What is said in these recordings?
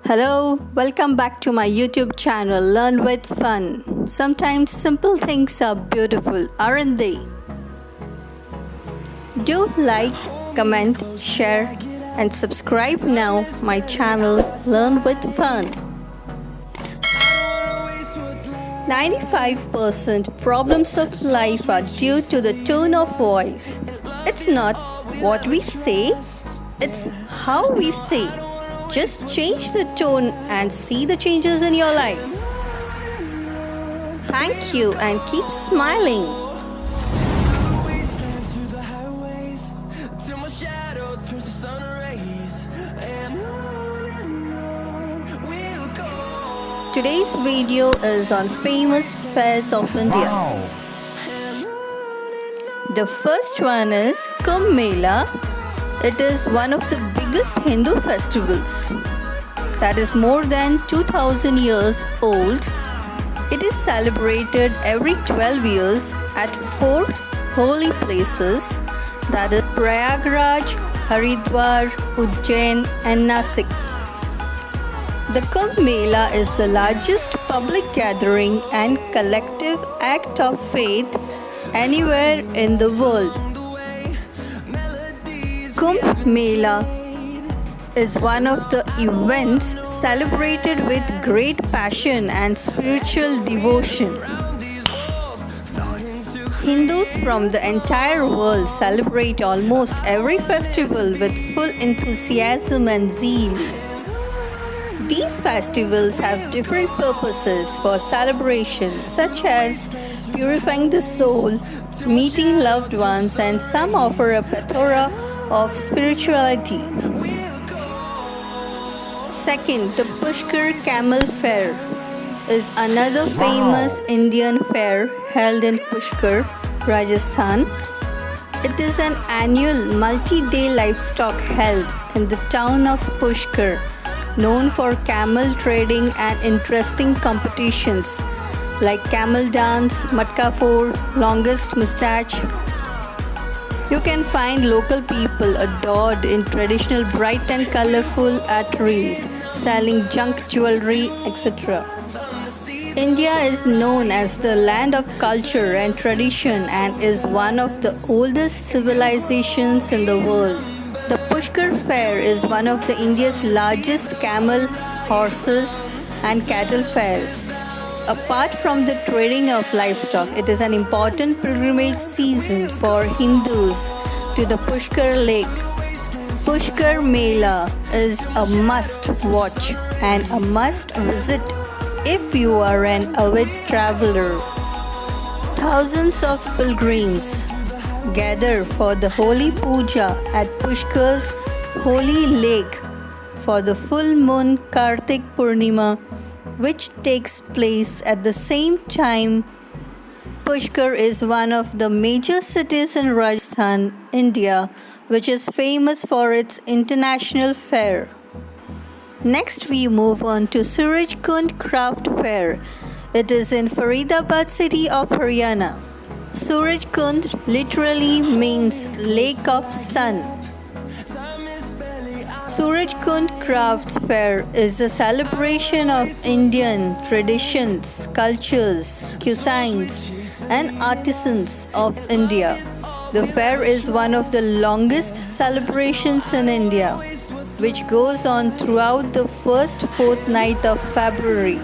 Hello, welcome back to my YouTube channel Learn with Fun. Sometimes simple things are beautiful, aren't they? Do like, comment, share and subscribe now my channel Learn with Fun. 95% problems of life are due to the tone of voice. It's not what we say, it's how we say. Just change the tone and see the changes in your life. Thank you and keep smiling. Today's video is on famous fairs of India. The first one is Kumbh Mela. It is one of the biggest Hindu festivals that is more than 2000 years old. It is celebrated every 12 years at four holy places, that is Prayagraj, Haridwar, Ujjain and Nasik. The Kumbh Mela is the largest public gathering and collective act of faith anywhere in the world. Kumbh Mela is one of the events celebrated with great passion and spiritual devotion. Hindus from the entire world celebrate almost every festival with full enthusiasm and zeal. These festivals have different purposes for celebration, such as purifying the soul, meeting loved ones, and some offer a plethora of spirituality. Second, the Pushkar Camel Fair is another famous Indian fair held in Pushkar, Rajasthan. It is an annual multi-day livestock held in the town of Pushkar, known for camel trading and interesting competitions like camel dance, matka foor, longest moustache. You can find local people adored in traditional bright and colorful arteries, selling junk jewelry, etc. India is known as the land of culture and tradition and is one of the oldest civilizations in the world. The Pushkar Fair is one of India's largest camel, horses and cattle fairs. Apart from the trading of livestock, it is an important pilgrimage season for Hindus to the Pushkar Lake. Pushkar Mela is a must-watch and a must-visit if you are an avid traveler. Thousands of pilgrims gather for the holy puja at Pushkar's holy lake for the full moon Kartik Purnima, which takes place at the same time. Pushkar is one of the major cities in Rajasthan, India, which is famous for its international fair. Next we move on to Suraj Kund Craft Fair. It is in Faridabad city of Haryana. Suraj Kund literally means lake of sun. Suraj Kund Crafts Fair is a celebration of Indian traditions, cultures, cuisines, and artisans of India. The fair is one of the longest celebrations in India, which goes on throughout the first fortnight of February.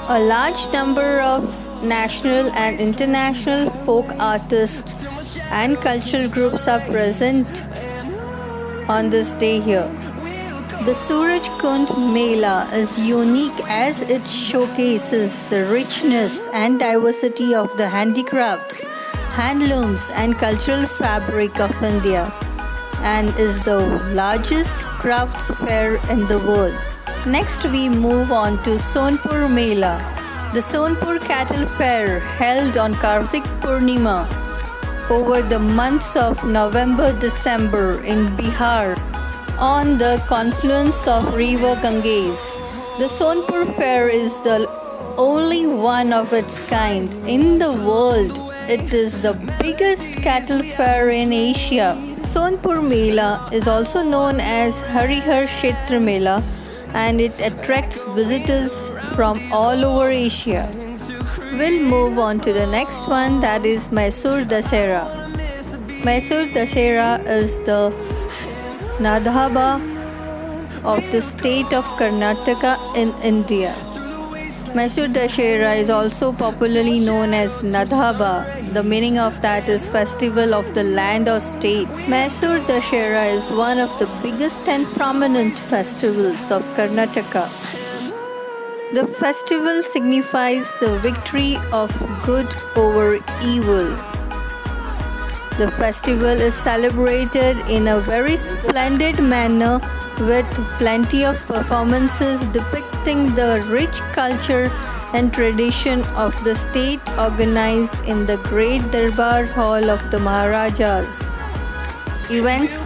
A large number of national and international folk artists and cultural groups are present on this day here. The Suraj Kund Mela is unique as it showcases the richness and diversity of the handicrafts, handlooms and cultural fabric of India and is the largest crafts fair in the world. Next we move on to Sonpur Mela. The Sonpur Cattle Fair held on Kartik Purnima over the months of November-December in Bihar on the confluence of river Ganges. The Sonpur Fair is the only one of its kind in the world. It is the biggest cattle fair in Asia. Sonpur Mela is also known as Harihar Kshetra Mela and it attracts visitors from all over Asia. We'll move on to the next one, that is Mysore Dasera. Mysore Dasera is the Nadhaba of the state of Karnataka in India. Mysore Dashera is also popularly known as Nadhaba. The meaning of that is festival of the land or state. Mysore Dashera is one of the biggest and prominent festivals of Karnataka. The festival signifies the victory of good over evil. The festival is celebrated in a very splendid manner with plenty of performances depicting the rich culture and tradition of the state organized in the great Darbar Hall of the Maharajas. Events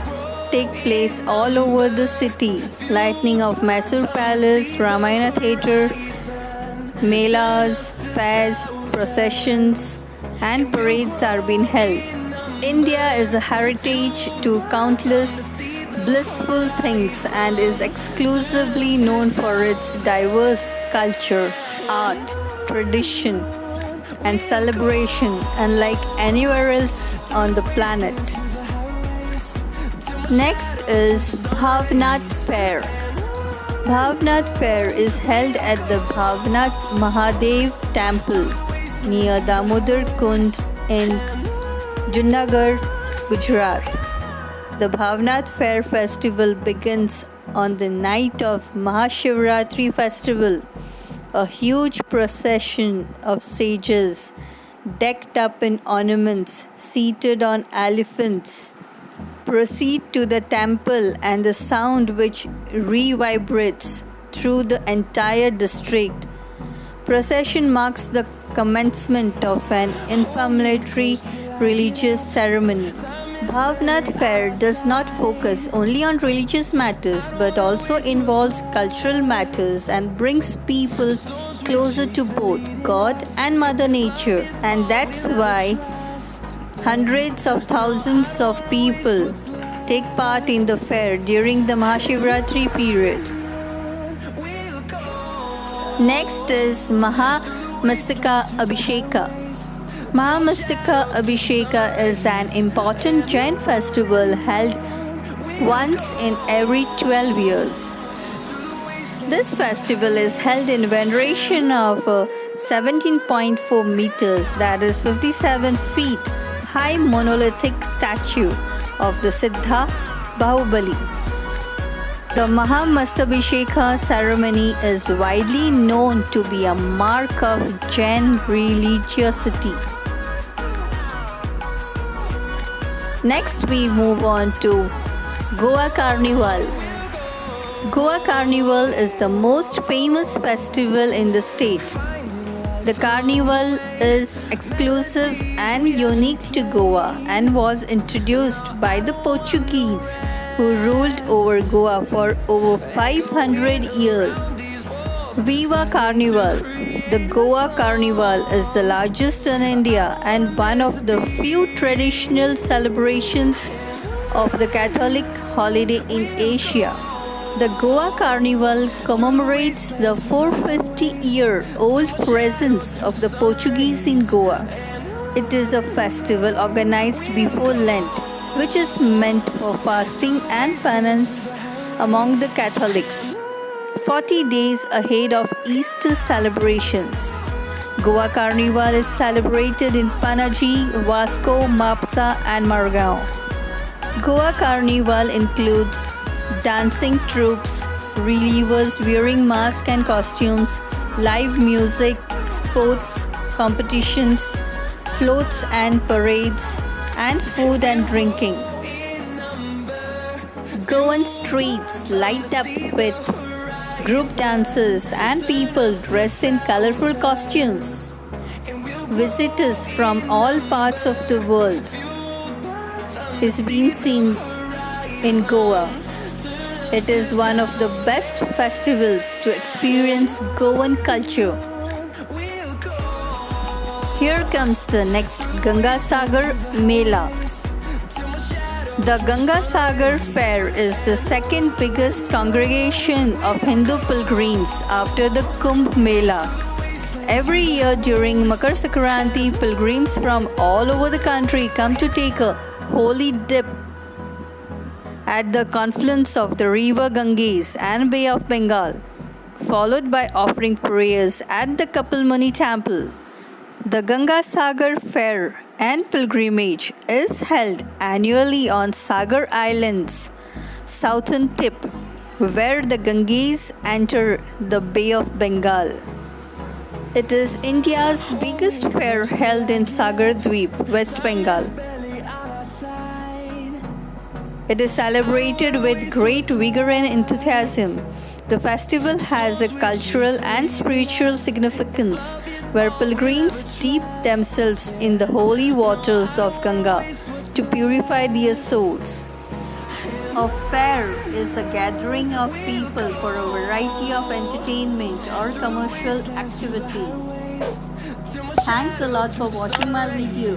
take place all over the city. Lighting of Mysore Palace, Ramayana Theatre, melas, fairs, processions and parades are being held. India is a heritage to countless blissful things and is exclusively known for its diverse culture, art, tradition, and celebration, unlike anywhere else on the planet. Next is Bhavnath Fair. Bhavnath Fair is held at the Bhavnath Mahadev Temple near Damodar Kund in Junagadh, Gujarat. The Bhavnath Fair festival begins on the night of Mahashivratri festival. A huge procession of sages decked up in ornaments, seated on elephants, proceed to the temple and the sound which reverberates through the entire district. Procession marks the commencement of an inflammatory religious ceremony. Bhavnath Fair does not focus only on religious matters but also involves cultural matters and brings people closer to both God and Mother Nature. And that's why hundreds of thousands of people take part in the fair during the Mahashivratri period. Next is Mahamastaka Abhisheka. Mahamastaka Abhisheka is an important Jain festival held once in every 12 years. This festival is held in veneration of a 17.4 meters, that is 57 feet, high monolithic statue of the Siddha Bahubali. The Mahamastabhisheka ceremony is widely known to be a mark of Jain religiosity. Next, we move on to Goa Carnival. Goa Carnival is the most famous festival in the state. The carnival is exclusive and unique to Goa and was introduced by the Portuguese who ruled over Goa for over 500 years. Viva Carnival! The Goa Carnival is the largest in India and one of the few traditional celebrations of the Catholic holiday in Asia. The Goa Carnival commemorates the 450-year-old presence of the Portuguese in Goa. It is a festival organized before Lent, which is meant for fasting and penance among the Catholics. 40 days ahead of Easter celebrations. Goa Carnival is celebrated in Panaji, Vasco, Mapsa and Margao. Goa Carnival includes dancing troupes, relievers wearing masks and costumes, live music, sports, competitions, floats and parades, and food and drinking. Goan streets light up with group dances and people dressed in colorful costumes. Visitors from all parts of the world is being seen in Goa. It is one of the best festivals to experience Goan culture. Here comes the next Ganga Sagar Mela. The Ganga Sagar Fair is the second biggest congregation of Hindu pilgrims after the Kumbh Mela. Every year during Makar Sankranti, pilgrims from all over the country come to take a holy dip at the confluence of the river Ganges and Bay of Bengal, followed by offering prayers at the Kapil Muni temple. The Ganga Sagar Fair and pilgrimage is held annually on Sagar Island's southern tip, where the Ganges enter the Bay of Bengal. It is India's biggest fair held in Sagar Dweep, West Bengal. It is celebrated with great vigor and enthusiasm. The festival has a cultural and spiritual significance where pilgrims dip themselves in the holy waters of Ganga to purify their souls. A fair is a gathering of people for a variety of entertainment or commercial activities. Thanks a lot for watching my video.